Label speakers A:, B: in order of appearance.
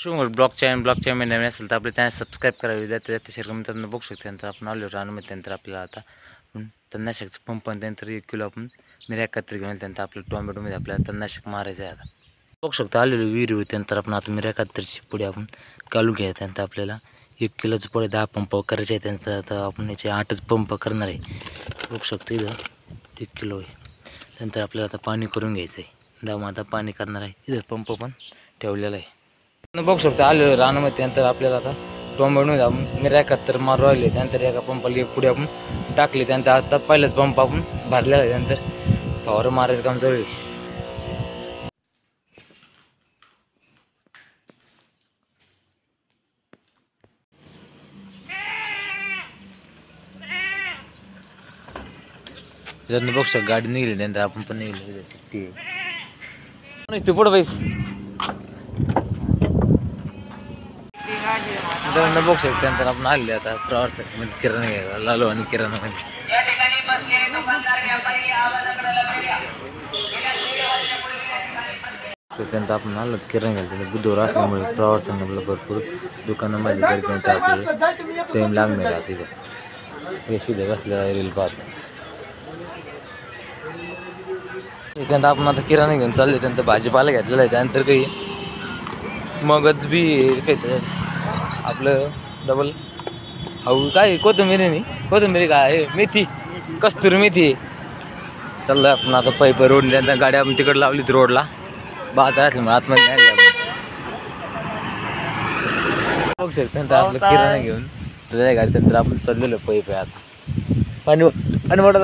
A: Sugar ब्लॉकच्या मध्ये नवीन असेल तर आपले चॅनल सबस्क्राईब करावे त्यात शेअर मित्रांनो बघू शकतो. त्यानंतर आपण आलो रानमध्ये. त्यानंतर आपल्याला आता तणनाशकाचं पंप आणि त्यानंतर 1 किलो आपण मिऱ्या एकत्र घेऊन त्यानंतर आपल्या टोमॅटोमध्ये आपल्याला तणनाशक मारायचं आहे. आता बघू शकतो आलेलो विहीर. त्यानंतर आपण आता मिऱ्या एकत्रची पुढे आपण काढून घ्या. त्यानंतर आपल्याला 1 किलोचं पुढे 10 पंप करायचे आहे. त्यानंतर आता आपण याचे 8च पंप करणार आहे. बघू शकतो इथं 1 किलो आहे. त्यानंतर आपल्याला आता पाणी करून घ्यायचं आहे. दाम आता पाणी करणार आहे. इथं पंप पण ठेवलेला आहे. बघू शकतो आलेलो रानामध्ये. त्यानंतर आपल्याला आता टोमॅटोमध्ये आपण मिऱ्या एकत्र मारू राहिले. त्यानंतर एका पंपाला पुढे आपण टाकले. त्यानंतर आता पहिलाच पंप आपण भरलेला आहे. त्यानंतर फवारं मारायचं काम चालू आहे. बघू शकतो गाडी निघली. त्यानंतर आपण पण निघली. तू पुढं पैस बघू शकतो. त्यानंतर आपण आले आता प्रवास किराणा घ्यायला लालो आणि किराणामध्ये त्यानंतर आपण आलो किराणा घ्यायला. बुधवार असल्यामुळे प्रवासांना भरपूर दुकानामध्ये आपल्याला टाईम लागणार आहे. तिथं यशोदे कसल्या रील पाहत. त्यानंतर आपण आता किराणा घेऊन चालले. त्यानंतर भाजीपाला घेतलेला आहे. त्यानंतर काही मगच बी काही आपलं डबल हाऊ काय कोथिंबीर नाही. कोथिंबीर काय मेथी कस्तुरी मेथी. चाललं आपण आता पाईप रोड. त्यानंतर गाडी आपण तिकडे लावली ती रोडला बाजार असल्यामुळे आतमध्ये नाही आली. बघू शकतो. त्यानंतर आपलं किराणा घेऊन गाडी. त्यानंतर आपण चाललेलो पाईप आहे. आता पाणी वाटत